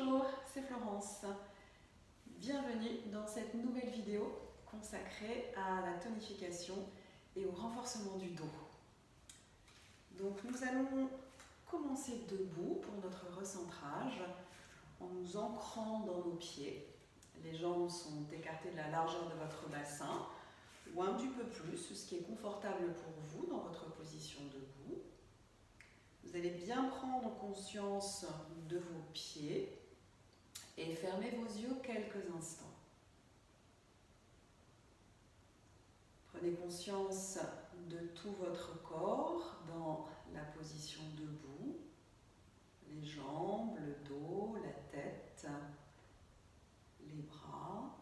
Bonjour, c'est Florence. Bienvenue dans cette nouvelle vidéo consacrée à la tonification et au renforcement du dos. Donc nous allons commencer debout pour notre recentrage en nous ancrant dans nos pieds. Les jambes sont écartées de la largeur de votre bassin ou un petit peu plus, ce qui est confortable pour vous dans votre position debout. Vous allez bien prendre conscience de vos pieds et fermez vos yeux quelques instants. Prenez conscience de tout votre corps dans la position debout, les jambes, le dos, la tête, les bras.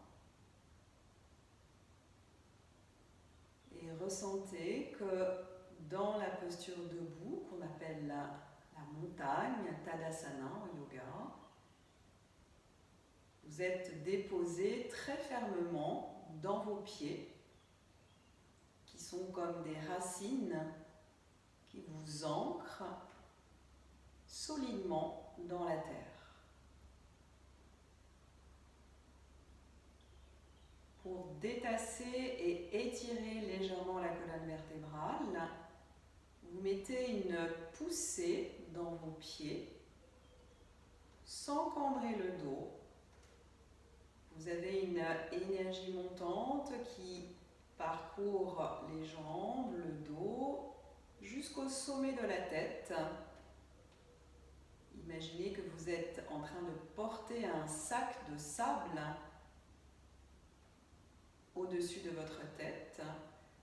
Et ressentez que dans la posture debout, qu'on appelle la montagne, Tadasana en yoga, vous êtes déposé très fermement dans vos pieds, qui sont comme des racines qui vous ancrent solidement dans la terre. Pour détasser et étirer légèrement la colonne vertébrale, vous mettez une poussée dans vos pieds, sans cambrer le dos. Vous avez une énergie montante qui parcourt les jambes, le dos, jusqu'au sommet de la tête. Imaginez que vous êtes en train de porter un sac de sable au-dessus de votre tête.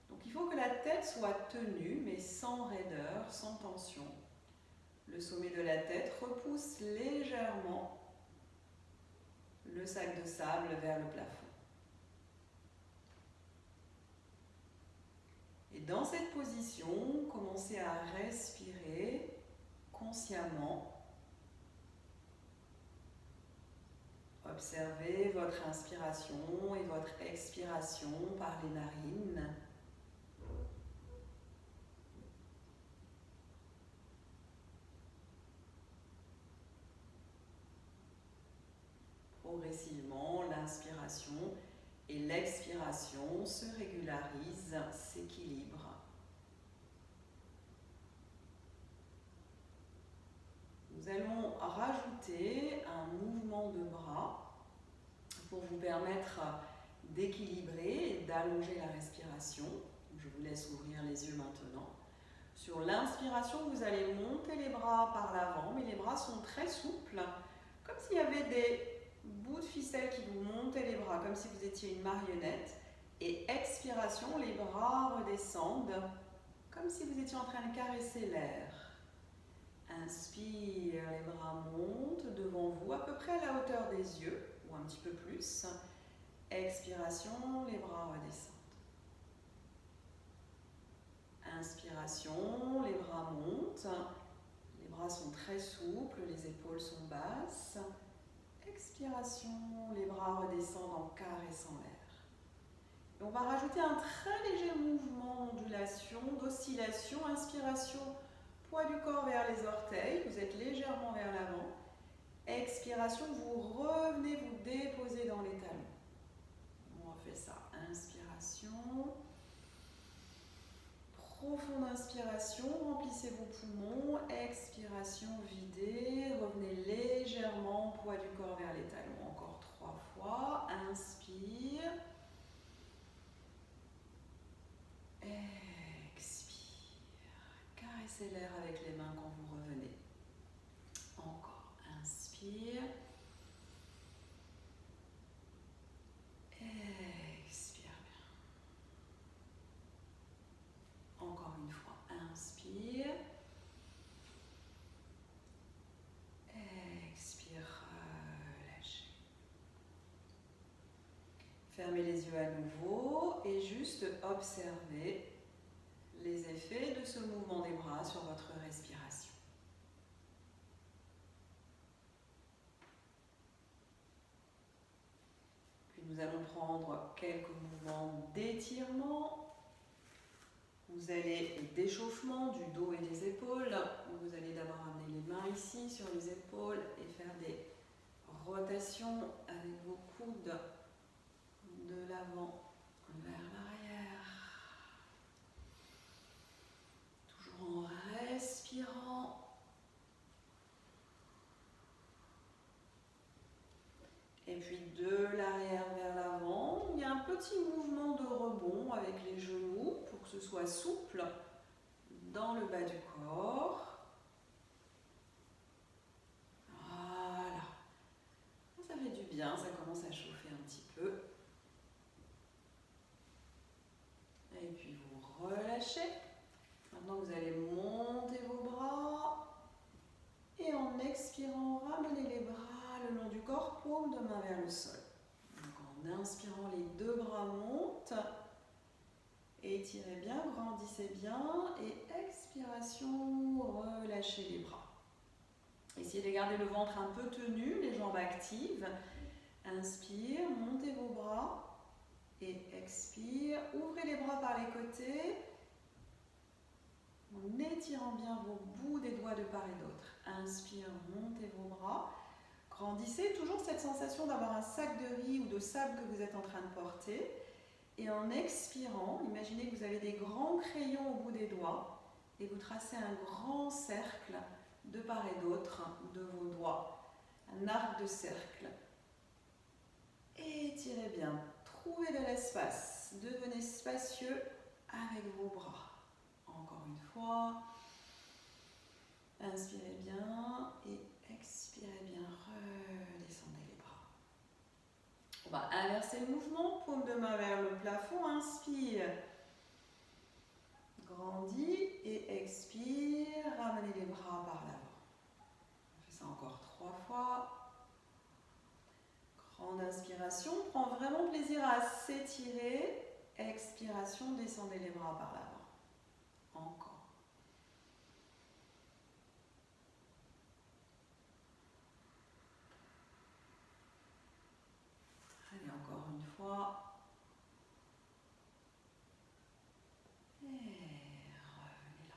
Donc il faut que la tête soit tenue, mais sans raideur, sans tension. Le sommet de la tête repousse légèrement le sac de sable vers le plafond. Et dans cette position, commencez à respirer consciemment. Observez votre inspiration et votre expiration par les narines. Progressivement, l'inspiration et l'expiration se régularisent, s'équilibrent. Nous allons rajouter un mouvement de bras pour vous permettre d'équilibrer et d'allonger la respiration. Je vous laisse ouvrir les yeux maintenant. Sur l'inspiration, vous allez monter les bras par l'avant, mais les bras sont très souples, comme s'il y avait des bouts de ficelle qui vous montaient les bras, comme si vous étiez une marionnette. Et expiration, les bras redescendent, comme si vous étiez en train de caresser l'air. Inspire, les bras montent devant vous, à peu près à la hauteur des yeux, ou un petit peu plus. Expiration, les bras redescendent. Inspiration, les bras montent. Les bras sont très souples, les épaules sont basses. Expiration, les bras redescendent en caressant l'air. Et on va rajouter un très léger mouvement d'ondulation, d'oscillation. Inspiration, poids du corps vers les orteils, vous êtes légèrement vers l'avant. Expiration, vous revenez vous déposer dans les talons. On refait ça. Inspiration. Profonde inspiration, remplissez vos poumons. Expiration, videz. Revenez légèrement, poids du corps vers les talons. Encore 3 fois. Inspire. Expire. Caressez l'air avec les mains quand vous revenez. Encore. Inspire. Expire bien. Encore une fois. Inspire. Expire. Relâchez. Fermez les yeux à nouveau et juste observez les effets de ce mouvement des bras sur votre respiration. Puis nous allons prendre quelques mouvements d'étirement. Vous allez d'échauffement du dos et des épaules. Vous allez d'abord amener les mains ici sur les épaules et faire des rotation avec vos coudes de l'avant vers l'arrière. Toujours en respirant. Et puis de l'arrière vers l'avant, il y a un petit mouvement de rebond avec les genoux pour que ce soit souple dans le bas du corps. Voilà. Ça fait du bien, ça commence à chauffer un petit peu. Et puis vous relâchez. Maintenant vous allez monter vos bras. Et en expirant, ramenez les bras le long du corps, paume de main vers le sol. Donc en inspirant, les deux bras montent. Étirez bien, grandissez bien. Et expiration, relâchez les bras. Essayez de garder le ventre un peu tenu, les jambes actives. Inspire, montez vos bras. Et expire, ouvrez les bras par les côtés. En étirant bien vos bouts des doigts de part et d'autre. Inspire, montez vos bras. Grandissez, toujours cette sensation d'avoir un sac de riz ou de sable que vous êtes en train de porter. Et en expirant, imaginez que vous avez des grands crayons au bout des doigts et vous tracez un grand cercle de part et d'autre de vos doigts. Un arc de cercle. Étirez bien, trouvez de l'espace, devenez spacieux avec vos bras. Encore une fois. Inspirez bien et expirez bien, redescendez les bras. On va inverser le mouvement, paume de main vers le plafond, inspire, grandis et expire, ramenez les bras par l'avant. On fait ça encore 3 fois. Grande inspiration, prends vraiment plaisir à s'étirer, expiration, descendez les bras par l'avant. Encore. Encore une fois. Et revenez là.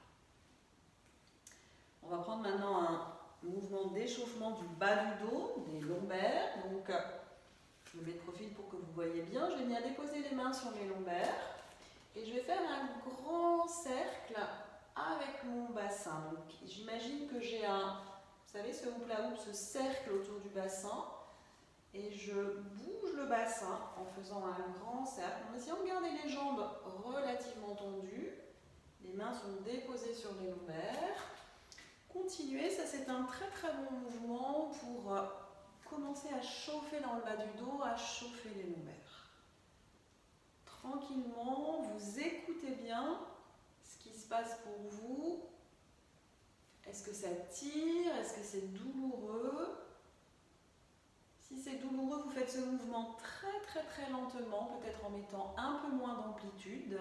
On va prendre maintenant un mouvement d'échauffement du bas du dos, des lombaires. Donc, je me mets de profil pour que vous voyez bien. Je vais venir déposer les mains sur les lombaires. Et je vais faire un grand cercle avec mon bassin. Donc, j'imagine que j'ai vous savez, ce hula hoop, ce cercle autour du bassin. Et je bouge le bassin en faisant un grand cercle, en essayant de garder les jambes relativement tendues. Les mains sont déposées sur les lombaires. Continuez, ça c'est un très très bon mouvement pour commencer à chauffer dans le bas du dos, à chauffer les lombaires. Tranquillement, vous écoutez bien ce qui se passe pour vous. Est-ce que ça tire? Est-ce que c'est douloureux? Si c'est douloureux, vous faites ce mouvement très très très lentement, peut-être en mettant un peu moins d'amplitude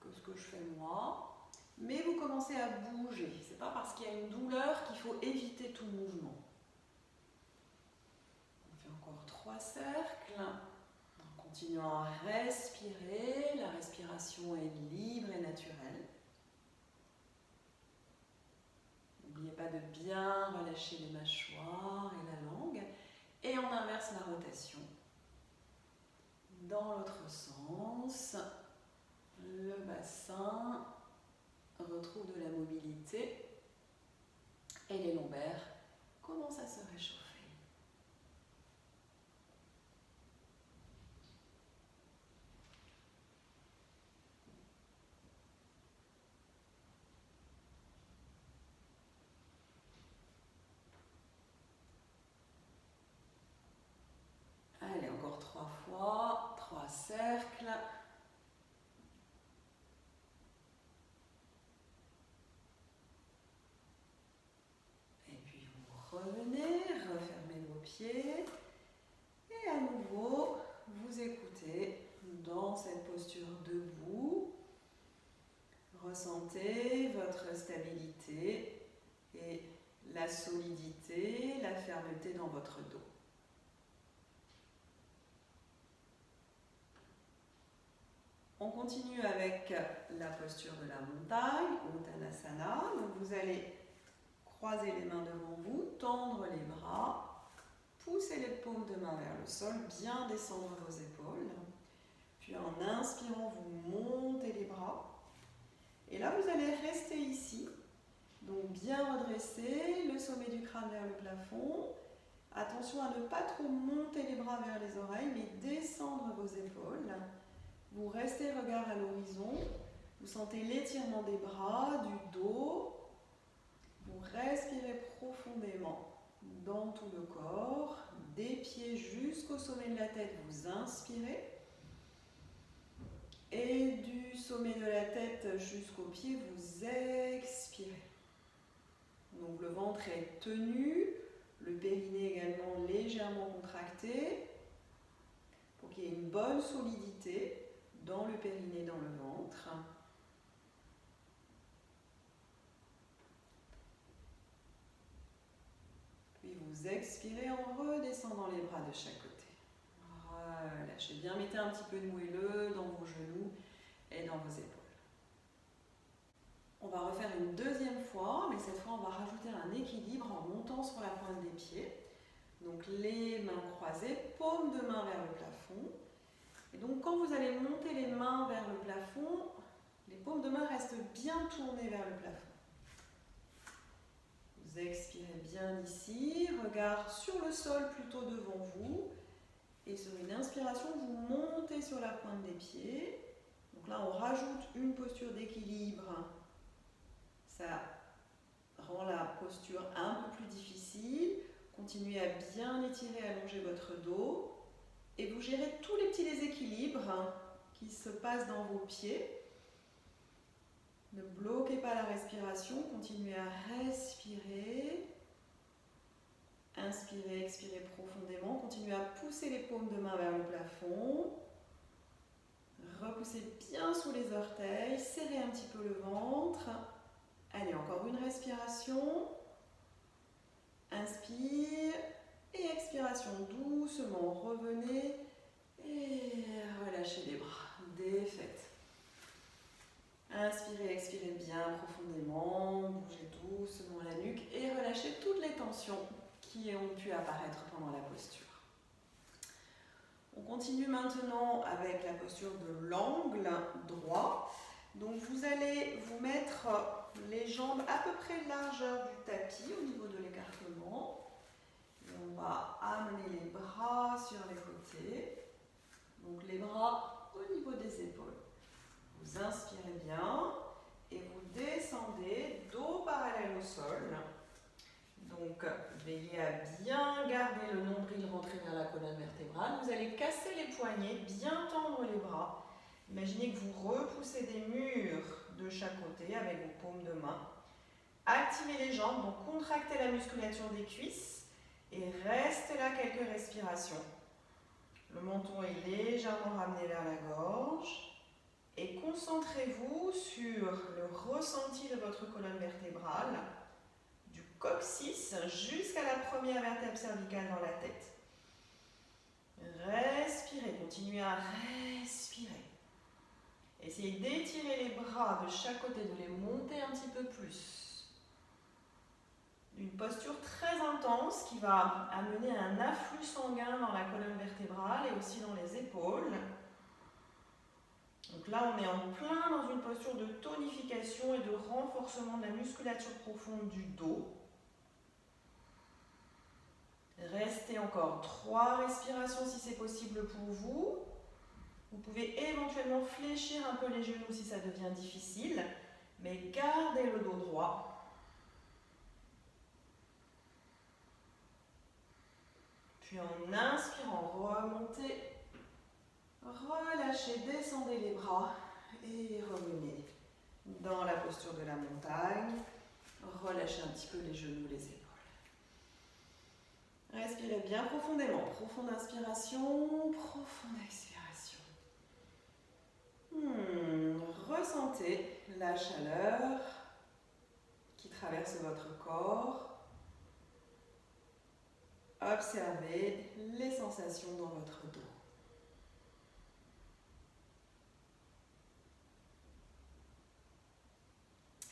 que ce que je fais moi. Mais vous commencez à bouger. Ce n'est pas parce qu'il y a une douleur qu'il faut éviter tout mouvement. On fait encore 3 cercles. En continuant à respirer, la respiration est libre et naturelle. N'oubliez pas de bien relâcher les mâchoires et la langue. Et on inverse la rotation. Dans l'autre sens, le bassin retrouve de la mobilité et les lombaires commencent à se réchauffer. Allez, encore 3 fois, 3 cercles. Et puis vous revenez, refermez vos pieds. Et à nouveau, vous écoutez dans cette posture debout. Ressentez votre stabilité et la solidité, la fermeté dans votre dos. On continue avec la posture de la montagne, Uttanasana. Donc vous allez croiser les mains devant vous, tendre les bras, pousser les de main vers le sol, bien descendre vos épaules. Puis en inspirant, vous montez les bras. Et là, vous allez rester ici. Donc bien redresser, le sommet du crâne vers le plafond. Attention à ne pas trop monter les bras vers les oreilles, mais descendre vos épaules. Vous restez regard à l'horizon. Vous sentez l'étirement des bras, du dos. Vous respirez profondément dans tout le corps. Des pieds jusqu'au sommet de la tête, vous inspirez. Et du sommet de la tête jusqu'aux pieds, vous expirez. Donc le ventre est tenu, le périnée également légèrement contracté pour qu'il y ait une bonne solidité dans le périnée, dans le ventre. Puis vous expirez en redescendant les bras de chaque côté. Relâchez bien, mettez un petit peu de moelleux dans vos genoux et dans vos épaules. On va refaire une deuxième fois, mais cette fois on va rajouter un équilibre en montant sur la pointe des pieds. Donc les mains croisées, paume de main vers le plafond. Et donc quand vous allez monter les mains vers le plafond, les paumes de main restent bien tournées vers le plafond. Vous expirez bien ici, regard sur le sol plutôt devant vous. Et sur une inspiration, vous montez sur la pointe des pieds. Donc là, on rajoute une posture d'équilibre. Ça rend la posture un peu plus difficile. Continuez à bien étirer, allonger votre dos. Et vous gérez tous les petits déséquilibres qui se passent dans vos pieds. Ne bloquez pas la respiration. Continuez à respirer. Inspirez, expirez profondément. Continuez à pousser les paumes de main vers le plafond. Repoussez bien sous les orteils. Serrez un petit peu le ventre. Allez, encore une respiration. Inspire et expiration. Doucement, revenez et relâchez les bras. Défaites. Inspirez, expirez bien profondément. Bougez doucement la nuque et relâchez toutes les tensions qui ont pu apparaître pendant la posture. On continue maintenant avec la posture de l'angle droit. Donc vous allez vous mettre les jambes à peu près largeur du tapis au niveau de l'écartement. Et on va amener les bras sur les côtés. Donc les bras au niveau des épaules. Vous inspirez bien et vous descendez, dos parallèle au sol. Donc, veillez à bien garder le nombril rentré vers la colonne vertébrale. Vous allez casser les poignets, bien tendre les bras. Imaginez que vous repoussez des murs de chaque côté avec vos paumes de main. Activez les jambes, donc contractez la musculature des cuisses et restez là quelques respirations. Le menton est légèrement ramené vers la gorge. Et concentrez-vous sur le ressenti de votre colonne vertébrale, du coccyx jusqu'à la première vertèbre cervicale dans la tête. Respirez, continuez à respirer. Essayez d'étirer les bras de chaque côté, de les monter un petit peu plus. Une posture très intense qui va amener un afflux sanguin dans la colonne vertébrale et aussi dans les épaules. Donc là, on est en plein dans une posture de tonification et de renforcement de la musculature profonde du dos. Restez encore 3 respirations si c'est possible pour vous. Vous pouvez éventuellement fléchir un peu les genoux si ça devient difficile, mais gardez le dos droit. Puis en inspirant, remontez. Relâchez, descendez les bras et revenez dans la posture de la montagne. Relâchez un petit peu les genoux, les épaules. Respirez bien profondément. Profonde inspiration, profonde expiration. Ressentez la chaleur qui traverse votre corps. Observez les sensations dans votre dos.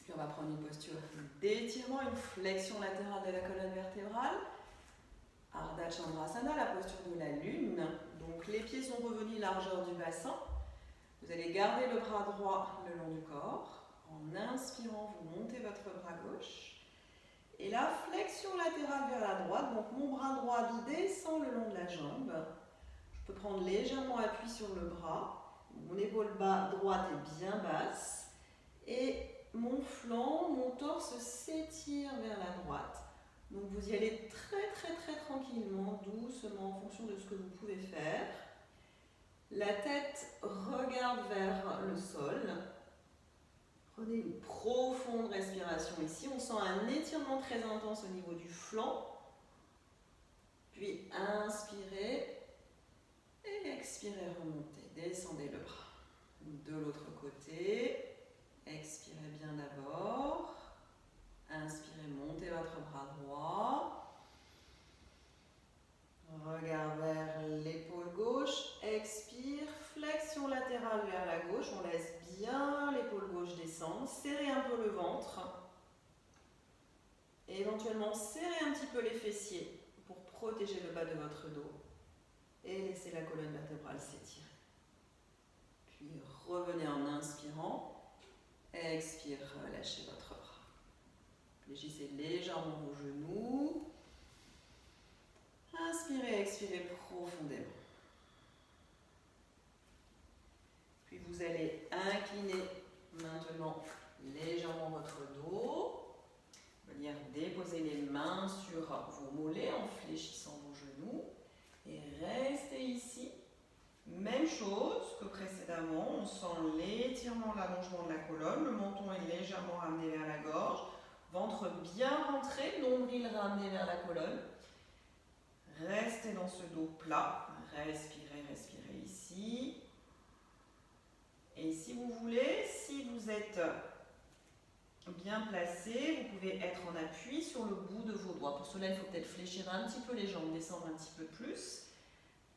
Puis on va prendre une posture d'étirement, une flexion latérale de la colonne vertébrale. Ardha Chandrasana, la posture de la lune. Donc les pieds sont revenus largeur du bassin. Vous allez garder le bras droit le long du corps. En inspirant, vous montez votre bras gauche. Et la flexion latérale vers la droite. Donc mon bras droit descend le long de la jambe. Je peux prendre légèrement appui sur le bras. Mon épaule droite est bien basse. Et mon flanc, mon torse s'étire vers la droite. Donc vous y allez très tranquillement, doucement, en fonction de ce que vous pouvez faire. La tête regarde vers le sol. Prenez une profonde respiration ici. On sent un étirement très intense au niveau du flanc. Puis inspirez et expirez, remontez. Descendez le bras. De l'autre côté, expirez bien d'abord. Inspirez, montez votre bras droit. Regard vers l'épaule gauche. Expire, flexion latérale vers la gauche. On laisse bien l'épaule gauche descendre. Serrez un peu le ventre. Et éventuellement, serrez un petit peu les fessiers pour protéger le bas de votre dos. Et laissez la colonne vertébrale s'étirer. Puis revenez en inspirant. Expire, relâchez votre bras. Fléchissez légèrement vos genoux. Inspirez, expirez profondément. Puis vous allez incliner maintenant légèrement votre dos. Venir déposer les mains sur vos mollets en fléchissant vos genoux. Et restez ici. Même chose que précédemment. On sent l'étirement, l'allongement de la colonne. Le menton est légèrement ramené vers la gorge. Ventre bien rentré, nombril ramené vers la colonne. Restez dans ce dos plat. Respirez, respirez ici. Et si vous voulez, si vous êtes bien placé, vous pouvez être en appui sur le bout de vos doigts. Pour cela, il faut peut-être fléchir un petit peu les jambes, descendre un petit peu plus.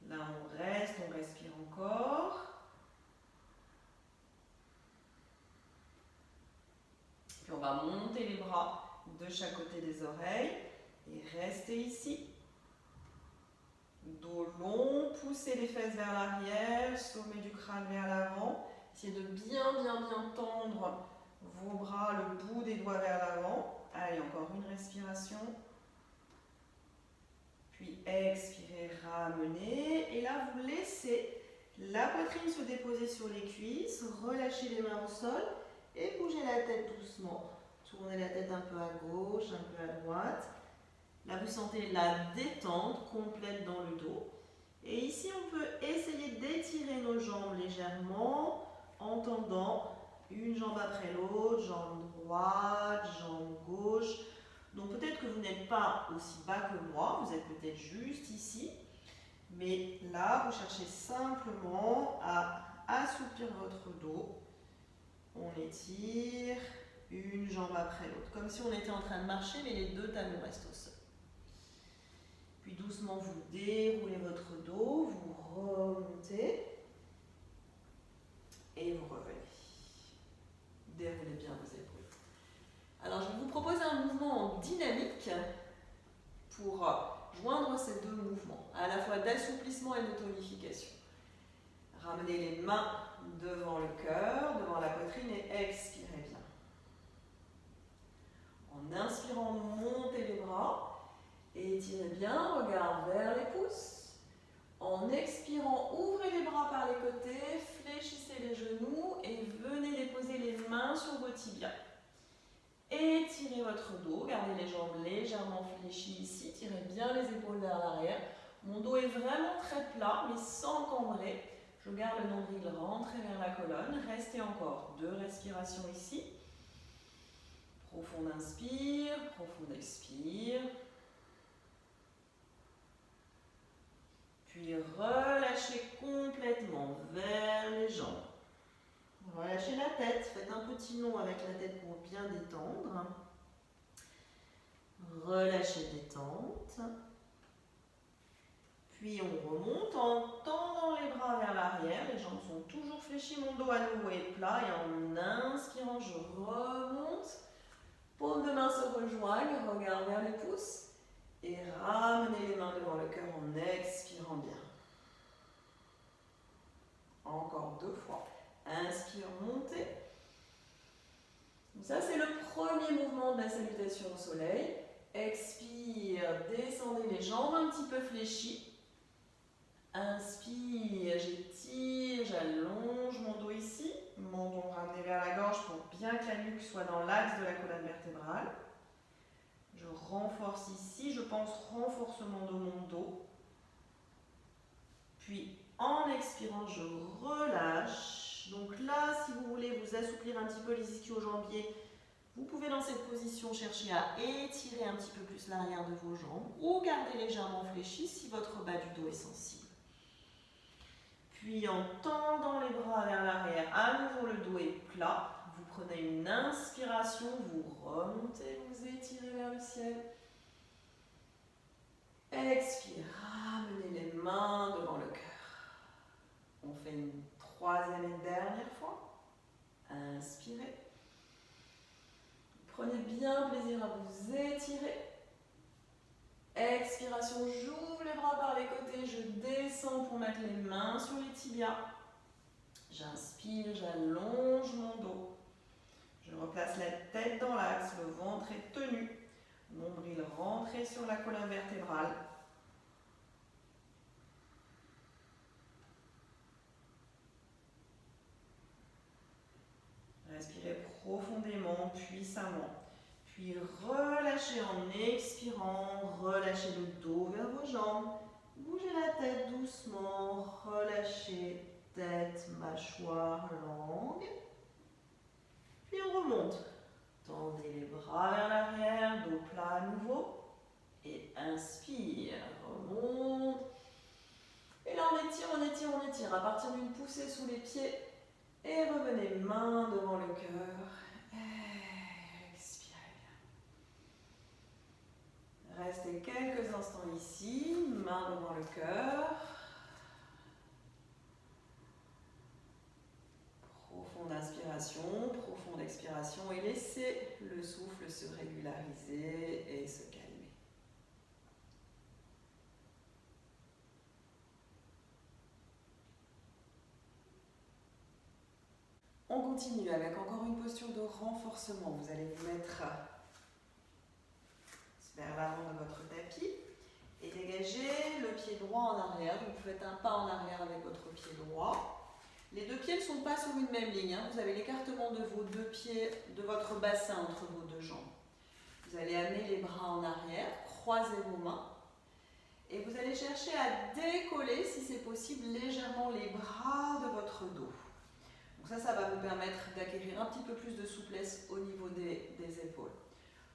Là, on reste, on respire encore. Puis on va monter les bras de chaque côté des oreilles et rester ici. Dos long, poussez les fesses vers l'arrière, sommet du crâne vers l'avant. Essayez de bien tendre vos bras, le bout des doigts vers l'avant. Allez, encore une respiration. Puis expirez, ramenez. Et là, vous laissez la poitrine se déposer sur les cuisses. Relâchez les mains au sol et bougez la tête doucement. Tournez la tête un peu à gauche, un peu à droite. Là, vous sentez la détente complète dans le dos. Et ici, on peut essayer d'étirer nos jambes légèrement en tendant une jambe après l'autre, jambe droite, jambe gauche. Donc peut-être que vous n'êtes pas aussi bas que moi, vous êtes peut-être juste ici. Mais là, vous cherchez simplement à assouplir votre dos. On étire une jambe après l'autre, comme si on était en train de marcher, mais les deux talons restent au sol. Puis doucement, vous déroulez votre dos, vous remontez et vous revenez. Déroulez bien vos épaules. Alors, je vais vous proposer un mouvement dynamique pour joindre ces deux mouvements, à la fois d'assouplissement et de tonification. Ramenez les mains devant le cœur, devant la poitrine et expirez bien. En inspirant, montez les bras. Et étirez bien, regard vers les pouces. En expirant, ouvrez les bras par les côtés, fléchissez les genoux et venez déposer les mains sur vos tibias. Étirez votre dos, gardez les jambes légèrement fléchies ici, tirez bien les épaules vers l'arrière. Mon dos est vraiment très plat, mais sans encambrer. Je garde le nombril rentré vers la colonne. Restez encore 2 respirations ici. Profonde inspire, profonde expire. Puis relâchez complètement vers les jambes. Relâchez la tête, faites un petit nœud avec la tête pour bien détendre. Relâchez, détente. Puis on remonte en tendant les bras vers l'arrière. Les jambes sont toujours fléchies, mon dos à nouveau est plat. Et en inspirant, je remonte. Paumes de main se rejoignent, regard vers les pouces. Et ramenez les mains devant le cœur 2 fois. Inspire, montez. Donc ça, c'est le premier mouvement de la salutation au soleil. Expire, descendez les jambes un petit peu fléchies. Inspire, j'étire, j'allonge mon dos ici. Menton ramené vers la gorge pour bien que la nuque soit dans l'axe de la colonne vertébrale. Je renforce ici, je pense renforcement de mon dos. Puis en expirant, je relâche. Donc là, si vous voulez vous assouplir un petit peu les ischio-jambiers, vous pouvez dans cette position chercher à étirer un petit peu plus l'arrière de vos jambes ou garder légèrement fléchi si votre bas du dos est sensible. Puis en tendant les bras vers l'arrière, à nouveau le dos est plat. Vous prenez une inspiration, vous remontez, vous étirez vers le ciel. Expire, ramenez les mains devant le cœur. On fait une troisième et dernière fois. Inspirez. Prenez bien plaisir à vous étirer. Expiration, j'ouvre les bras par les côtés, je descends pour mettre les mains sur les tibias. J'inspire, j'allonge mon dos. Je replace la tête dans l'axe, le ventre est tenu. Nombril rentré sur la colonne vertébrale. Respirez profondément, puissamment. Puis relâchez en expirant, relâchez le dos vers vos jambes. Bougez la tête doucement, relâchez tête, mâchoire, langue. Puis on remonte. Tendez les bras vers l'arrière, dos plat à nouveau. Et inspire, remonte. Et là on étire, on étire, on étire. À partir d'une poussée sous les pieds. Et revenez main devant le cœur. Expirez bien. Restez quelques instants ici, main devant le cœur. Profonde inspiration, profonde expiration et laissez le souffle se régulariser et se calmer. On continue avec encore une posture de renforcement. Vous allez vous mettre vers l'avant de votre tapis et dégager le pied droit en arrière. Donc vous faites un pas en arrière avec votre pied droit. Les deux pieds ne sont pas sur une même ligne. Vous avez l'écartement de vos deux pieds, de votre bassin entre vos deux jambes. Vous allez amener les bras en arrière, croiser vos mains. Et vous allez chercher à décoller, si c'est possible, légèrement les bras de votre dos. Donc ça va vous permettre d'acquérir un petit peu plus de souplesse au niveau des épaules.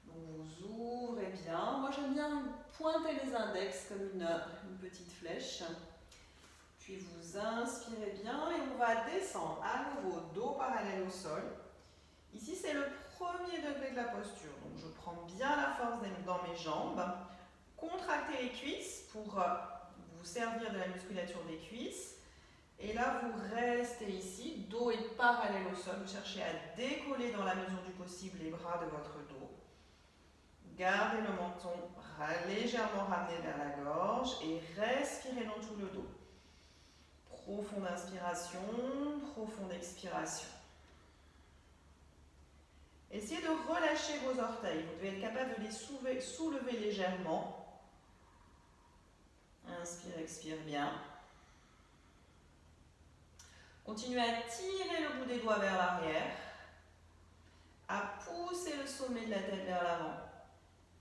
Donc vous ouvrez bien. Moi j'aime bien pointer les index comme une petite flèche. Puis vous inspirez bien et on va descendre à nouveau dos parallèle au sol. Ici c'est le premier degré de la posture. Donc je prends bien la force dans mes jambes. Contractez les cuisses pour vous servir de la musculature des cuisses. Et là, vous restez ici, dos est parallèle au sol. Vous cherchez à décoller dans la mesure du possible les bras de votre dos. Gardez le menton légèrement ramené vers la gorge et respirez dans tout le dos. Profonde inspiration, profonde expiration. Essayez de relâcher vos orteils. Vous devez être capable de les soulever légèrement. Inspire, expire bien. Continuez à tirer le bout des doigts vers l'arrière, à pousser le sommet de la tête vers l'avant.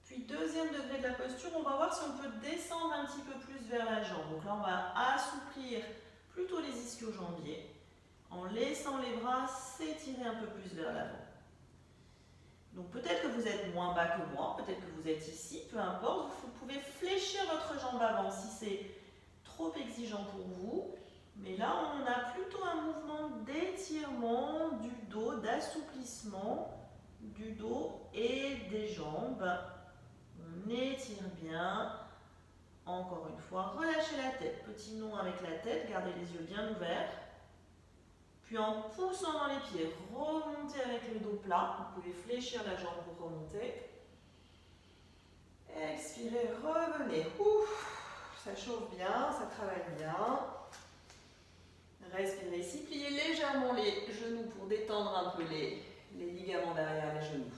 Puis deuxième degré de la posture, on va voir si on peut descendre un petit peu plus vers la jambe. Donc là, on va assouplir plutôt les ischio-jambiers en laissant les bras s'étirer un peu plus vers l'avant. Donc peut-être que vous êtes moins bas que moi, peut-être que vous êtes ici, peu importe. Vous pouvez fléchir votre jambe avant si c'est trop exigeant pour vous. Mais là, on a plutôt un mouvement d'étirement du dos, d'assouplissement du dos et des jambes. On étire bien. Encore une fois, relâchez la tête. Petit nom avec la tête, gardez les yeux bien ouverts. Puis en poussant dans les pieds, remontez avec le dos plat. Vous pouvez fléchir la jambe pour remonter. Expirez, revenez. Ouf, ça chauffe bien, ça travaille bien. Respirez ici, pliez un peu les ligaments derrière les genoux.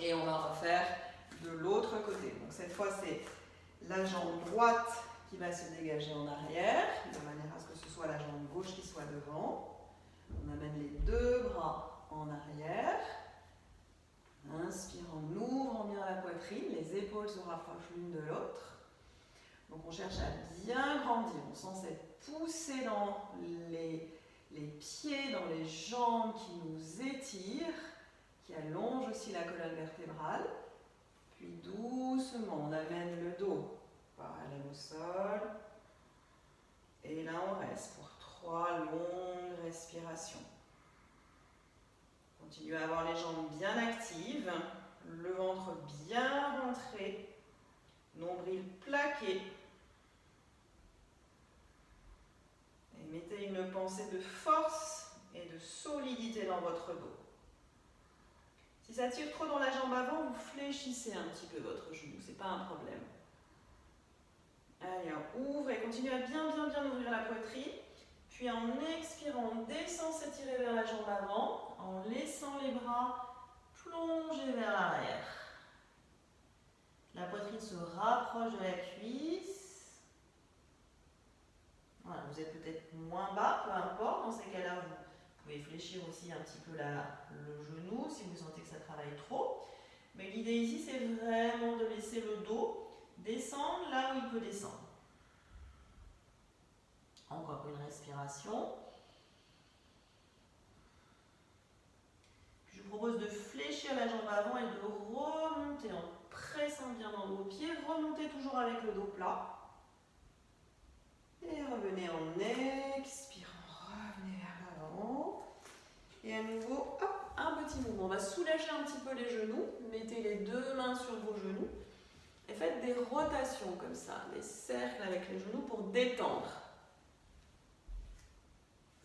Et on va refaire de l'autre côté. Donc cette fois, c'est la jambe droite qui va se dégager en arrière, de manière à ce que ce soit la jambe gauche qui soit devant. On amène les deux bras en arrière. Inspire en ouvrant bien la poitrine, les épaules se rapprochent l'une de l'autre. Donc on cherche à bien grandir. On sent cette poussée dans les pieds, dans les jambes qui nous étirent, qui allongent aussi la colonne vertébrale. Puis doucement, on amène le dos parallèle au sol. Et là, on reste pour 3 longues respirations. Continuez à avoir les jambes bien actives, le ventre bien rentré, nombril plaqué. Et mettez une pensée de force et de solidité dans votre dos. Si ça tire trop dans la jambe avant, vous fléchissez un petit peu votre genou, ce n'est pas un problème. Allez, on ouvre et continuez à bien ouvrir la poitrine. Puis en expirant, on descend s'étirer vers la jambe avant, en laissant les bras plonger vers l'arrière. La poitrine se rapproche de la cuisse. Voilà, vous êtes peut-être moins bas, peu importe. Dans ces cas-là, vous pouvez fléchir aussi un petit peu le genou si vous sentez que ça travaille trop. Mais l'idée ici, c'est vraiment de laisser le dos descendre là où il peut descendre. Encore une respiration. Je vous propose de fléchir la jambe avant et de remonter en pressant bien dans vos pieds. Remontez toujours avec le dos plat. Et revenez en expirant. Revenez vers l'avant. Et à nouveau, hop, un petit mouvement. On va soulager un petit peu les genoux. Mettez les deux mains sur vos genoux. Et faites des rotations comme ça, des cercles avec les genoux pour détendre.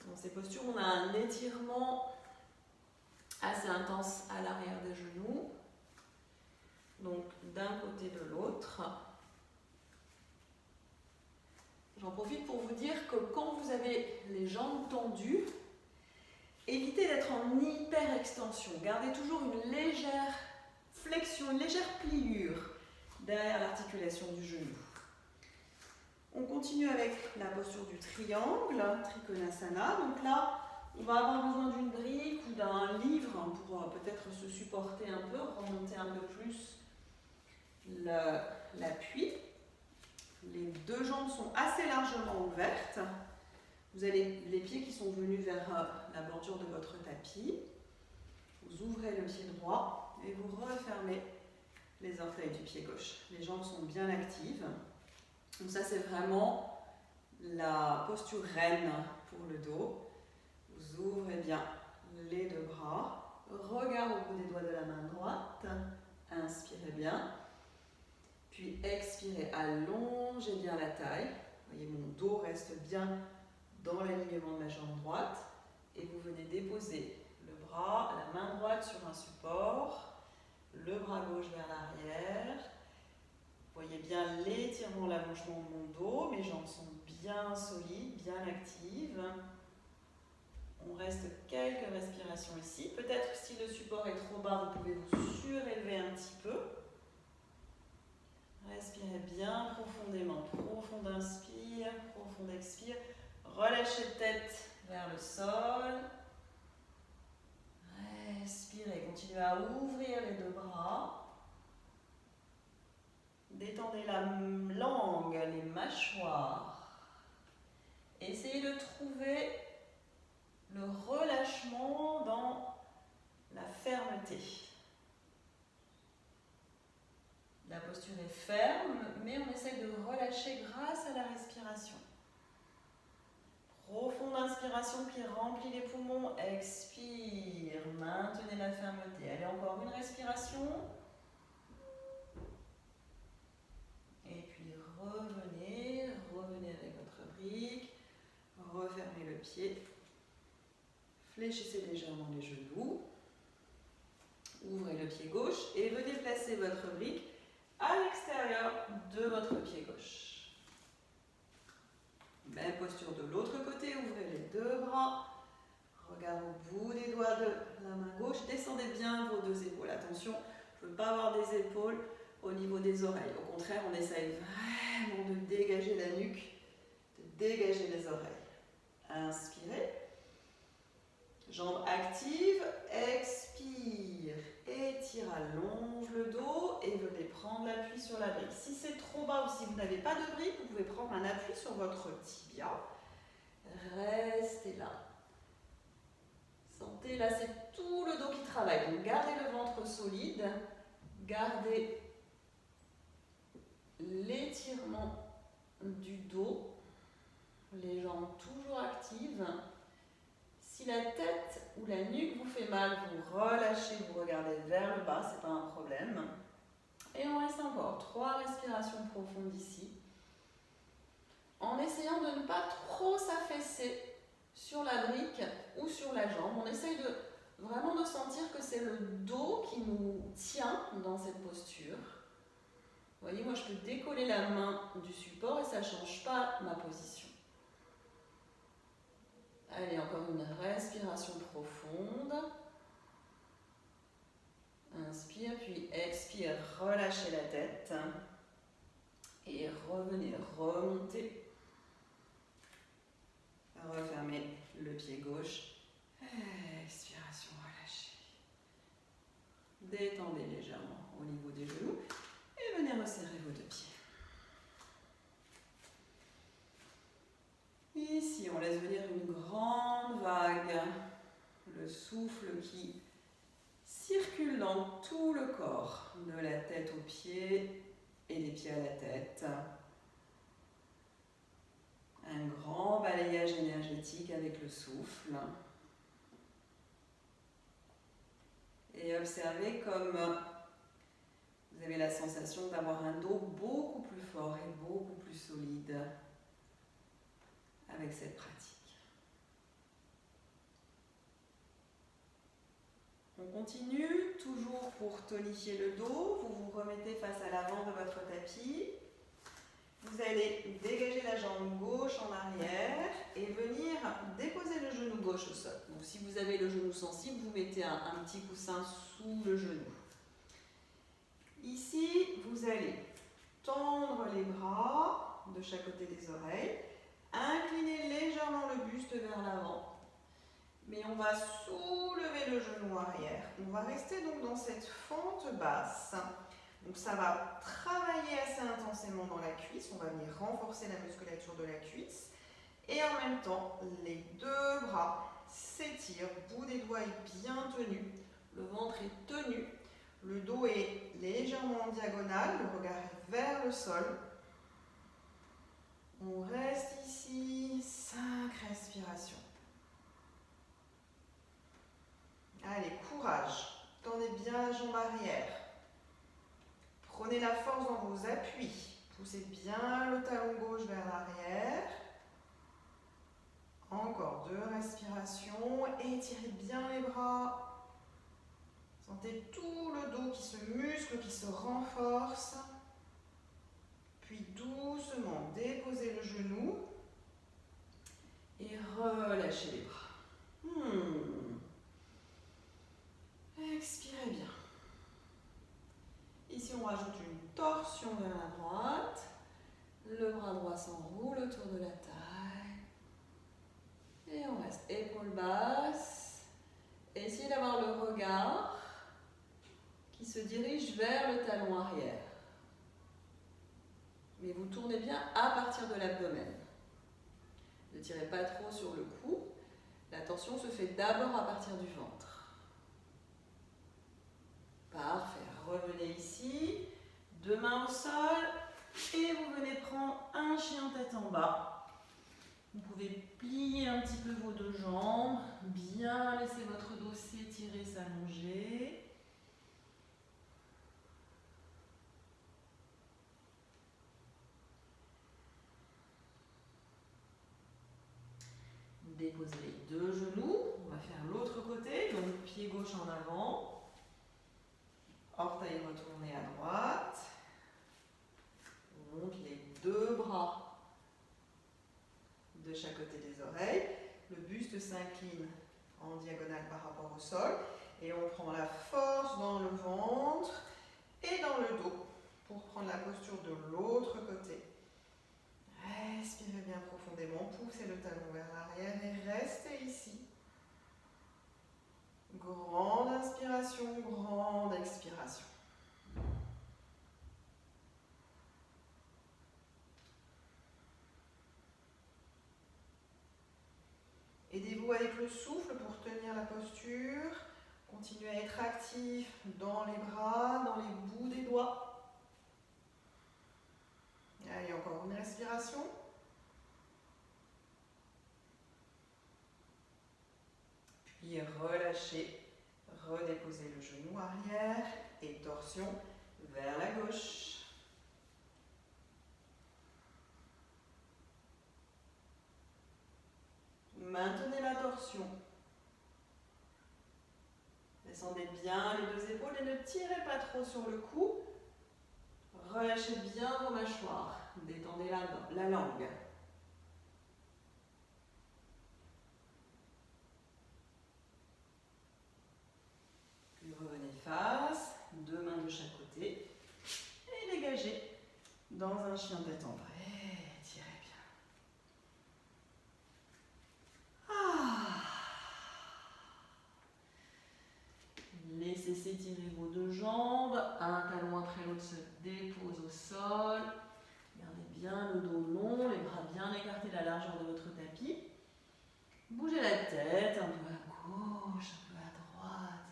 Dans ces postures, on a un étirement assez intense à l'arrière des genoux. Donc d'un côté de l'autre. J'en profite pour vous dire que quand vous avez les jambes tendues, évitez d'être en hyper extension. Gardez toujours une légère flexion, une légère pliure derrière l'articulation du genou. On continue avec la posture du triangle, Trikonasana. Donc là, on va avoir besoin d'une brique ou d'un livre pour peut-être se supporter un peu, remonter un peu plus l'appui. Les deux jambes sont assez largement ouvertes. Vous avez les pieds qui sont venus vers la bordure de votre tapis. Vous ouvrez le pied droit et vous refermez les orteils du pied gauche. Les jambes sont bien actives. Donc ça, c'est vraiment la posture reine pour le dos. Vous ouvrez bien les deux bras. Regard au bout des doigts de la main droite. Inspirez bien. Puis expirez, allongez bien la taille. Vous voyez, mon dos reste bien dans l'alignement de la jambe droite. Et vous venez déposer le bras, la main droite sur un support, le bras gauche vers l'arrière. Vous voyez bien l'étirement, l'allongement de mon dos. Mes jambes sont bien solides, bien actives. On reste quelques respirations ici. Peut-être si le support est trop bas, vous pouvez vous surélever un petit peu. Respirez bien profondément. Profond inspire, profond expire. Relâchez tête vers le sol. Respirez. Continuez à ouvrir les deux bras. Détendez la langue, les mâchoires. Essayez de trouver le relâchement dans la fermeté. La posture est ferme, mais on essaie de relâcher grâce à la respiration. Profonde inspiration qui remplit les poumons. Expire, maintenez la fermeté. Allez, encore une respiration. Et puis revenez avec votre brique. Refermez le pied. Fléchissez légèrement les genoux. Ouvrez le pied gauche et venez placer votre brique à l'extérieur de votre pied gauche. Même posture de l'autre côté, ouvrez les deux bras, Regard au bout des doigts de la main gauche. Descendez bien vos deux épaules. Attention, je ne veux pas avoir des épaules au niveau des oreilles. Au contraire, on essaye vraiment de dégager la nuque, de dégager les oreilles. Inspirez. Jambes actives. Expire. Étire, allonge le dos et venez prendre l'appui sur la brique. Si c'est trop bas ou si vous n'avez pas de brique, vous pouvez prendre un appui sur votre tibia. Restez là. Sentez, là c'est tout le dos qui travaille. Donc gardez le ventre solide. Gardez l'étirement du dos. Les jambes toujours actives. Si la tête ou la nuque vous fait mal, vous relâchez, vous regardez vers le bas, c'est pas un problème. Et on reste encore 3 respirations profondes ici. En essayant de ne pas trop s'affaisser sur la brique ou sur la jambe. On essaye vraiment de sentir que c'est le dos qui nous tient dans cette posture. Vous voyez, moi je peux décoller la main du support et ça ne change pas ma position. Allez, encore une respiration profonde. Inspire, puis expire, relâchez la tête. Et revenez, remontez. Refermez le pied gauche. Expiration, relâchez. Détendez légèrement au niveau des genoux. Et venez resserrer vos deux pieds. Ici, on laisse venir une grande vague. Le souffle qui circule dans tout le corps, de la tête aux pieds et des pieds à la tête. Un grand balayage énergétique avec le souffle. Et observez comme vous avez la sensation d'avoir un dos beaucoup plus fort et beaucoup plus solide avec cette pratique. On continue, toujours pour tonifier le dos. Vous vous remettez face à l'avant de votre tapis. Vous allez dégager la jambe gauche en arrière et venir déposer le genou gauche au sol. Donc, si vous avez le genou sensible, vous mettez un petit coussin sous le genou. Ici, vous allez tendre les bras de chaque côté des oreilles, incliner légèrement le buste vers l'avant. Mais on va soulever le genou arrière. On va rester donc dans cette fente basse. Donc ça va travailler assez intensément dans la cuisse. On va venir renforcer la musculature de la cuisse. Et en même temps, les deux bras s'étirent. Le bout des doigts est bien tenu. Le ventre est tenu. Le dos est légèrement en diagonale. Le regard est vers le sol. On reste ici. 5 respirations. Allez, courage. Tendez bien la jambe arrière. Prenez la force dans vos appuis. Poussez bien le talon gauche vers l'arrière. Encore 2 respirations. Étirez bien les bras. Sentez tout le dos qui se muscle, qui se renforce. Puis doucement déposez le genou. Et relâchez les bras. Expirez bien. Ici, on rajoute une torsion vers la droite. Le bras droit s'enroule autour de la taille. Et on reste épaules basses. Essayez d'avoir le regard qui se dirige vers le talon arrière. Mais vous tournez bien à partir de l'abdomen. Ne tirez pas trop sur le cou. La tension se fait d'abord à partir du ventre. Parfait. Revenez ici. 2 mains au sol. Et vous venez prendre un chien tête en bas. Vous pouvez plier un petit peu vos 2 jambes. Bien laisser votre dos s'étirer, s'allonger. Déposez les 2 genoux. On va faire l'autre côté. Donc pied gauche en avant. Orteil retourné à droite. On monte les 2 bras de chaque côté des oreilles. Le buste s'incline en diagonale par rapport au sol. Et on prend la force dans le ventre et dans le dos pour prendre la posture de l'autre côté. Respirez bien profondément, poussez le talon vers l'arrière et restez ici. Grande inspiration, grande expiration. Aidez-vous avec le souffle pour tenir la posture. Continuez à être actif dans les bras, dans les bouts des doigts. Allez, encore une respiration. Puis relâchez, redéposez le genou arrière et torsion vers la gauche. Maintenez la torsion. Descendez bien les deux épaules et ne tirez pas trop sur le cou. Relâchez bien vos mâchoires. Détendez la langue. Puis revenez face, deux mains de chaque côté. Et dégagez dans un chien tête en bas. Tirez bien. Laissez s'étirer vos deux jambes. Un talon après l'autre se dépose au sol. Gardez bien le dos long, les bras bien écartés de la largeur de votre tapis. Bougez la tête un peu à gauche, un peu à droite.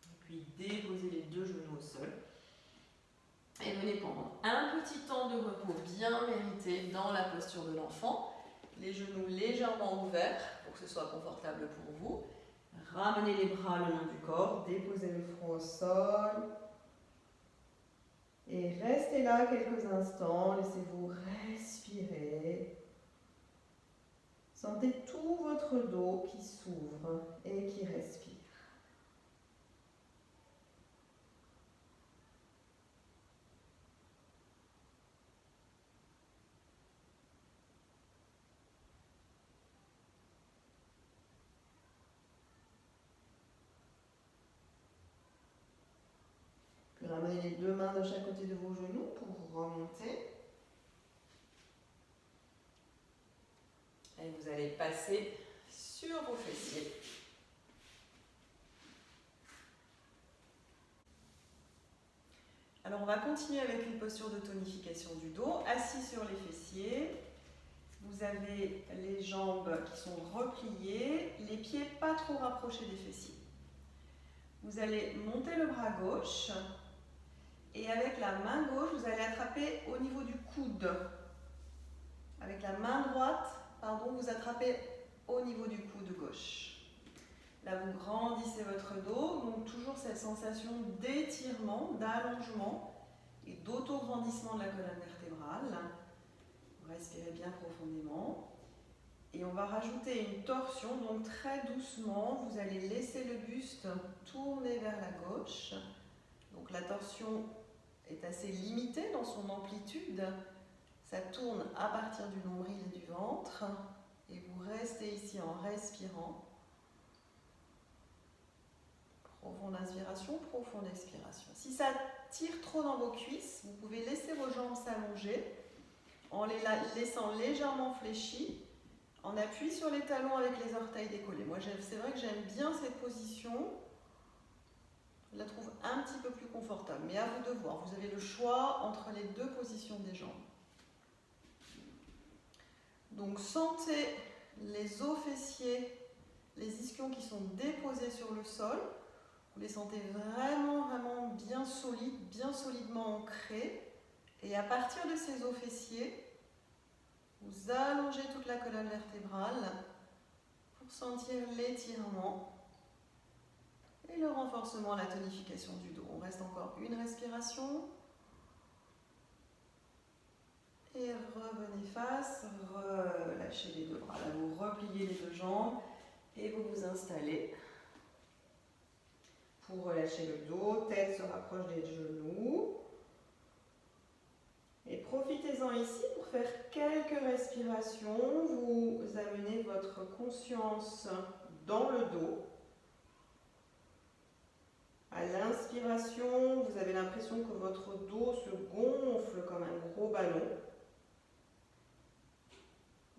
Et puis déposez les deux genoux au sol. Et venez prendre un petit temps de repos bien mérité dans la posture de l'enfant. Les genoux légèrement ouverts pour que ce soit confortable pour vous. Ramenez les bras le long du corps, déposez le front au sol. Et restez là quelques instants, laissez-vous respirer. Sentez tout votre dos qui s'ouvre et qui respire. Puis ramenez les deux mains de chaque côté de vos genoux pour remonter. Et vous allez passer sur vos fessiers. Alors on va continuer avec une posture de tonification du dos, assis sur les fessiers. Vous avez les jambes qui sont repliées, les pieds pas trop rapprochés des fessiers. Vous allez monter le bras gauche et avec la main gauche, vous allez attraper au niveau du coude. Avec la main droite, vous attrapez au niveau du coude gauche. Là, vous grandissez votre dos, donc toujours cette sensation d'étirement, d'allongement et d'auto-grandissement de la colonne vertébrale. Vous respirez bien profondément. Et on va rajouter une torsion, donc très doucement, vous allez laisser le buste tourner vers la gauche. Donc la torsion est assez limitée dans son amplitude. Ça tourne à partir du nombril et du ventre. Et vous restez ici en respirant. Profonde inspiration, profonde expiration. Si ça tire trop dans vos cuisses, vous pouvez laisser vos jambes s'allonger en les laissant légèrement fléchies, en appui sur les talons avec les orteils décollés. Moi, c'est vrai que j'aime bien cette position. Je la trouve un petit peu plus confortable, mais à vous de voir. Vous avez le choix entre les deux positions des jambes. Donc, sentez les os fessiers, les ischions qui sont déposés sur le sol. Vous les sentez vraiment, vraiment bien solides, bien solidement ancrés. Et à partir de ces os fessiers, vous allongez toute la colonne vertébrale pour sentir l'étirement et le renforcement, la tonification du dos. On reste encore une respiration. Et revenez face, relâchez les deux bras. Là, vous repliez les deux jambes et vous vous installez. Pour relâcher le dos, tête se rapproche des genoux. Et profitez-en ici pour faire quelques respirations. Vous amenez votre conscience dans le dos. À l'inspiration, vous avez l'impression que votre dos se gonfle comme un gros ballon.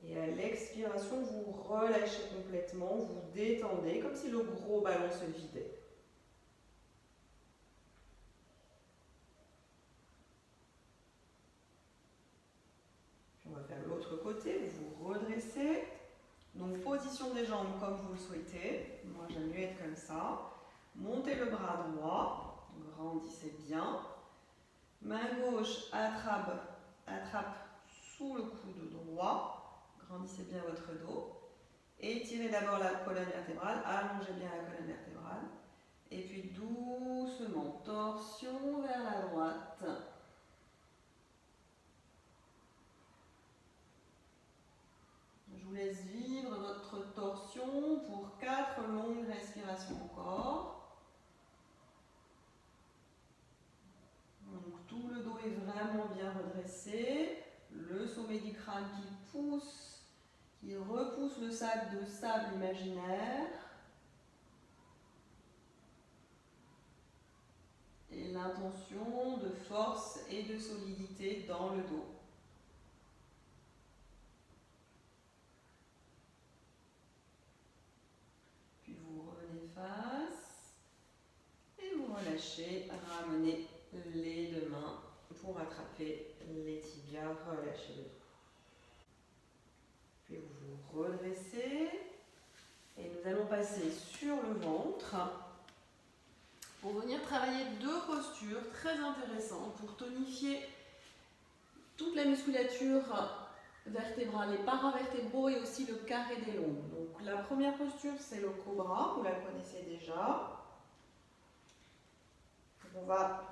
Et à l'expiration, vous relâchez complètement, vous détendez, comme si le gros ballon se vidait. Puis on va faire l'autre côté, vous vous redressez. Donc position des jambes comme vous le souhaitez. Moi j'aime mieux être comme ça. Montez le bras droit, grandissez bien. Main gauche attrape sous le coude droit. Grandissez bien votre dos. Étirez d'abord la colonne vertébrale, allongez bien la colonne vertébrale. Et puis doucement, torsion vers la droite. Je vous laisse vivre votre torsion pour 4 longues respirations encore. Donc tout le dos est vraiment bien redressé. Le sommet du crâne qui repousse le sac de sable imaginaire. Et l'intention de force et de solidité dans le dos. Puis vous revenez face et vous relâchez, ramenez les deux mains pour attraper les tibias, relâchez le dos. Puis vous vous redressez et nous allons passer sur le ventre pour venir travailler 2 postures très intéressantes pour tonifier toute la musculature vertébrale, les paravertébraux et aussi le carré des lombes. Donc la première posture, c'est le cobra, vous la connaissez déjà. On va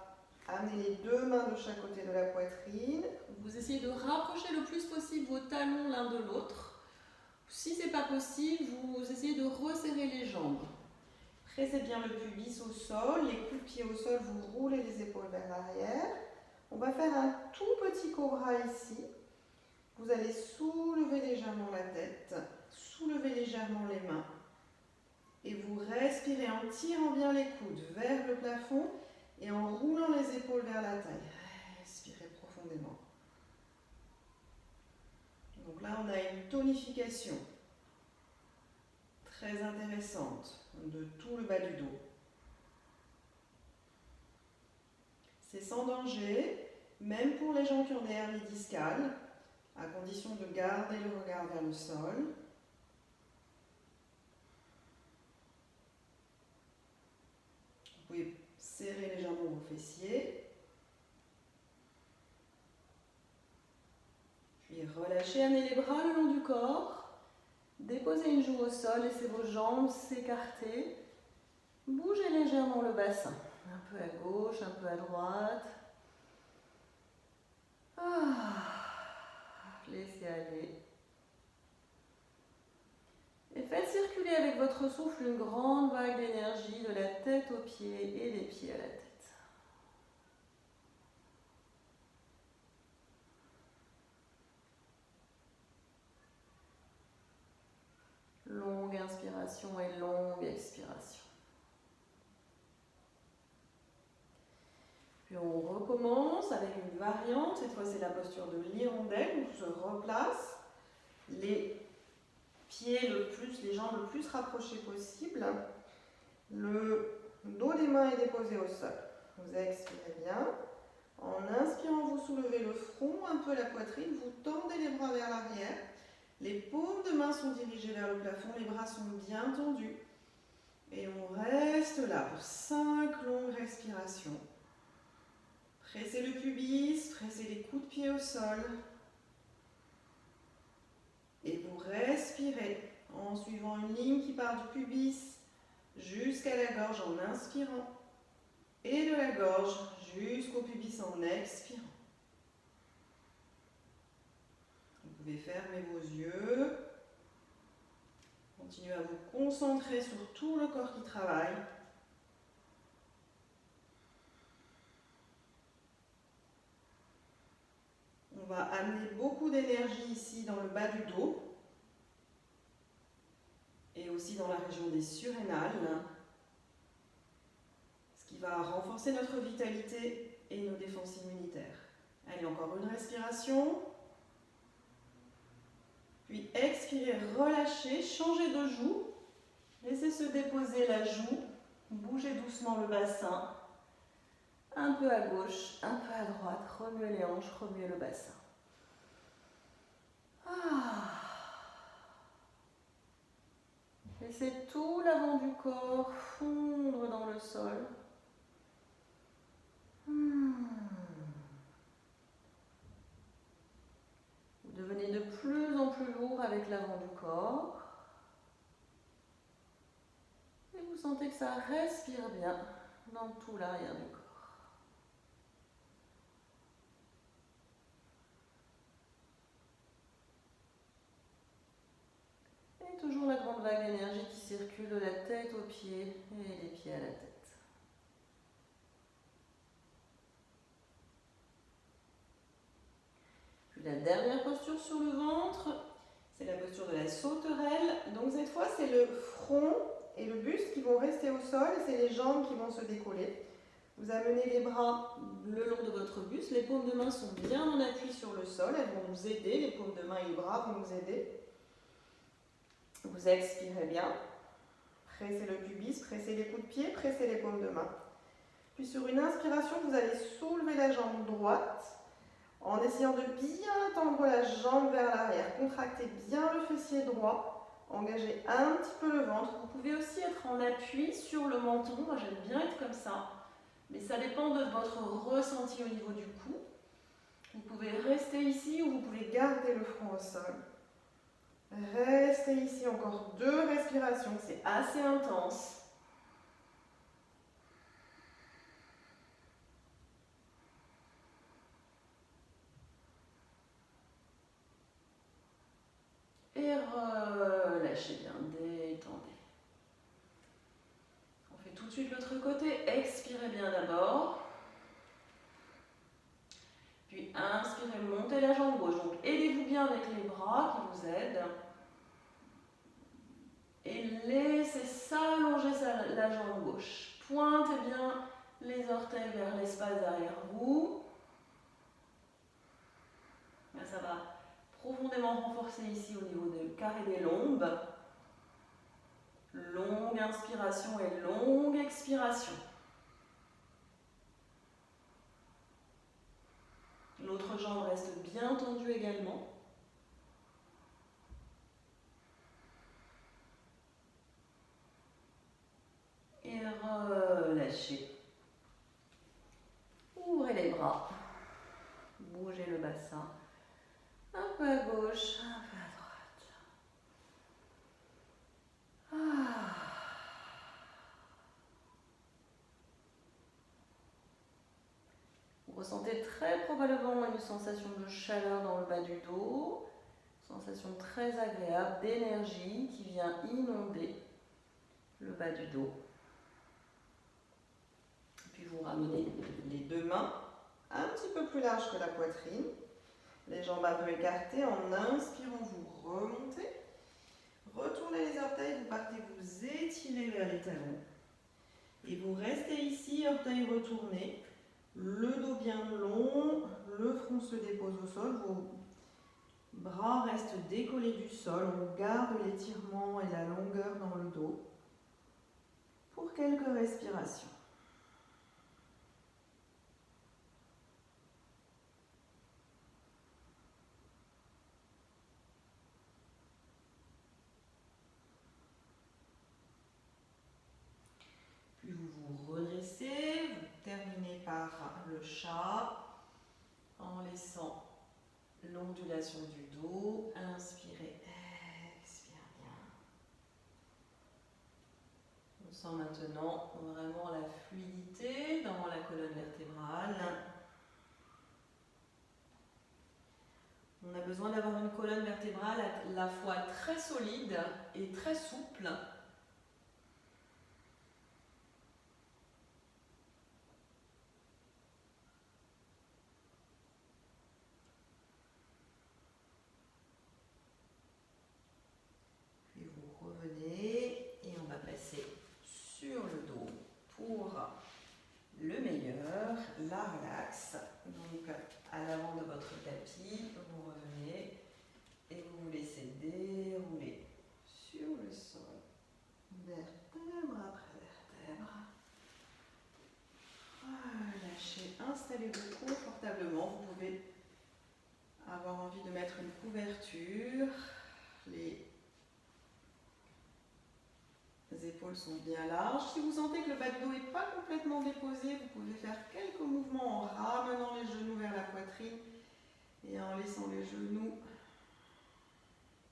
amener les 2 mains de chaque côté de la poitrine. Vous essayez de rapprocher le plus possible vos talons l'un de l'autre. Si ce n'est pas possible, vous essayez de resserrer les jambes. Pressez bien le pubis au sol, les coups de pied au sol, vous roulez les épaules vers l'arrière. On va faire un tout petit cobra ici. Vous allez soulever légèrement la tête, soulever légèrement les mains. Et vous respirez en tirant bien les coudes vers le plafond et en roulant les épaules vers la taille. Respirez profondément. Donc là, on a une tonification très intéressante de tout le bas du dos. C'est sans danger, même pour les gens qui ont des hernies discales, à condition de garder le regard vers le sol. Vous pouvez serrer légèrement vos fessiers. Puis relâchez, amenez les bras le long du corps. Déposez une joue au sol, laissez vos jambes s'écarter. Bougez légèrement le bassin. Un peu à gauche, un peu à droite. Laissez aller. Et faites circuler avec votre souffle une grande vague d'énergie de la tête aux pieds et des pieds à la tête. Longue inspiration et longue expiration. Puis on recommence avec une variante. Cette fois, c'est la posture de l'hirondelle. On se replace. Les pieds les jambes le plus rapprochées possible. Le dos des mains est déposé au sol. Vous expirez bien. En inspirant, vous soulevez le front, un peu la poitrine. Vous tendez les bras vers l'arrière. Les paumes de main sont dirigées vers le plafond, les bras sont bien tendus. Et on reste là pour 5 longues respirations. Pressez le pubis, pressez les coups de pied au sol. Et vous respirez en suivant une ligne qui part du pubis jusqu'à la gorge en inspirant. Et de la gorge jusqu'au pubis en expirant. Vous pouvez fermer vos yeux. Continuez à vous concentrer sur tout le corps qui travaille. va amener beaucoup d'énergie ici dans le bas du dos et aussi dans la région des surrénales, ce qui va renforcer notre vitalité et nos défenses immunitaires. Allez, encore une respiration. Puis expirez, relâchez, changez de joue. Laissez se déposer la joue. Bougez doucement le bassin. Un peu à gauche, un peu à droite. Remuez les hanches, remuez le bassin. Laissez tout l'avant du corps fondre dans le sol. Vous devenez de plus en plus lourd avec l'avant du corps. Et vous sentez que ça respire bien dans tout l'arrière du corps. Et toujours la grande vague d'énergie qui circule de la tête aux pieds et les pieds à la tête. Puis la dernière posture sur le ventre, c'est la posture de la sauterelle. Donc cette fois, c'est le front et le buste qui vont rester au sol, c'est les jambes qui vont se décoller. Vous amenez les bras le long de votre buste, les paumes de main sont bien en appui sur le sol, elles vont nous aider, les paumes de main et les bras vont nous aider. Vous expirez bien, pressez le pubis, pressez les coups de pied, pressez les paumes de main. Puis sur une inspiration, vous allez soulever la jambe droite en essayant de bien tendre la jambe vers l'arrière. Contractez bien le fessier droit, engagez un petit peu le ventre. Vous pouvez aussi être en appui sur le menton, moi j'aime bien être comme ça, mais ça dépend de votre ressenti au niveau du cou. Vous pouvez rester ici ou vous pouvez garder le front au sol. Restez ici, encore 2 respirations, c'est assez intense. Et relâchez bien, détendez. On fait tout de suite l'autre côté, expirez bien d'abord. Puis inspirez, montez la jambe gauche. Donc aidez-vous bien avec les bras qui vous aident. Et laissez s'allonger la jambe gauche. Pointez bien les orteils vers l'espace derrière vous. Là, ça va profondément renforcer ici au niveau du carré des lombes. Longue inspiration et longue expiration. L'autre jambe reste bien tendue également. Et relâchez. Ouvrez les bras. Bougez le bassin. Un peu à gauche, un peu à droite. Vous ressentez très probablement une sensation de chaleur dans le bas du dos. Sensation très agréable d'énergie qui vient inonder le bas du dos. Puis vous ramenez les 2 mains un petit peu plus larges que la poitrine. Les jambes un peu écartées. En inspirant, vous remontez. Retournez les orteils, vous partez vous étirer vers les talons. Et vous restez ici, orteils retournés. Le dos bien long, le front se dépose au sol. Vos bras restent décollés du sol. On garde l'étirement et la longueur dans le dos. Pour quelques respirations. Puis vous vous redressez, vous terminez par le chat en laissant l'ondulation du dos. Inspirez, expirez bien. On sent maintenant vraiment la fluidité dans la colonne vertébrale. On a besoin d'avoir une colonne vertébrale à la fois très solide et très souple. à l'avant de votre tapis, vous revenez et vous vous laissez dérouler sur le sol, vertèbre après vertèbre. Relâchez, installez-vous confortablement. Vous pouvez avoir envie de mettre une couverture. Les épaules sont bien larges. Si vous sentez que le bas du dos n'est pas complètement déposé, vous pouvez faire quelques mouvements en ramenant les genoux vers la poitrine et en laissant les genoux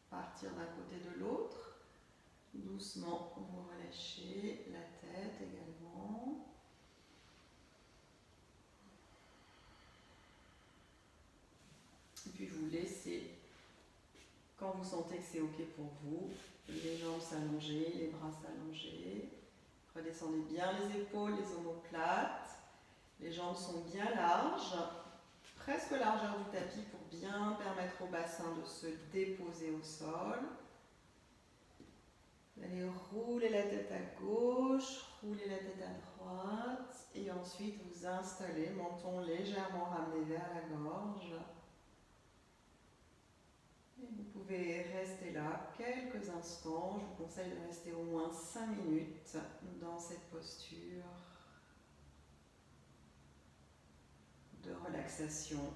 partir d'un côté de l'autre. Doucement, vous relâchez la tête également. Et puis vous laissez, quand vous sentez que c'est OK pour vous, les jambes s'allonger, les bras s'allonger. Redescendez bien les épaules, les omoplates. Les jambes sont bien larges, presque largeur du tapis pour bien permettre au bassin de se déposer au sol. Vous allez rouler la tête à gauche, rouler la tête à droite et ensuite vous installez, menton légèrement ramené vers la gorge. Et vous pouvez rester là quelques instants. Je vous conseille de rester au moins 5 minutes dans cette posture de relaxation.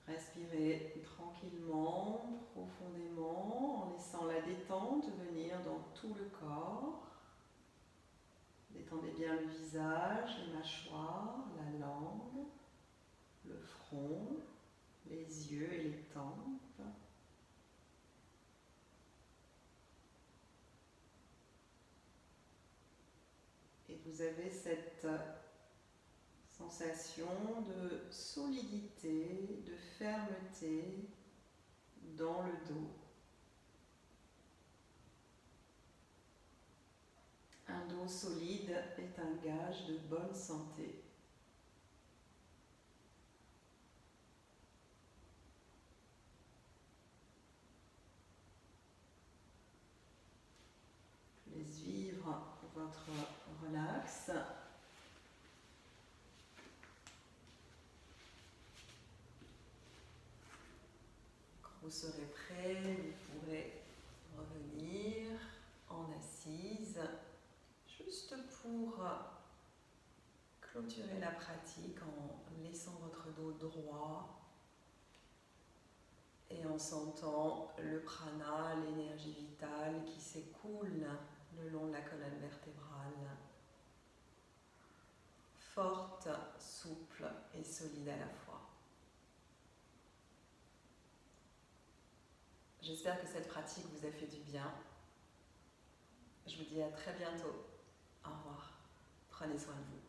Respirez tranquillement, profondément, en laissant la détente venir dans tout le corps. Détendez bien le visage, les mâchoires, la langue, le front, les yeux et les tempes. Et vous avez cette sensation de solidité, de fermeté dans le dos. Un dos solide est un gage de bonne santé. Je laisse vivre votre relax. Quand vous serez prêt, vous pourrez revenir en assise, juste pour clôturer la pratique en laissant votre dos droit et en sentant le prana, l'énergie vitale qui s'écoule le long de la colonne vertébrale, forte, souple et solide à la fois. J'espère que cette pratique vous a fait du bien. Je vous dis à très bientôt. Au revoir. Prenez soin de vous.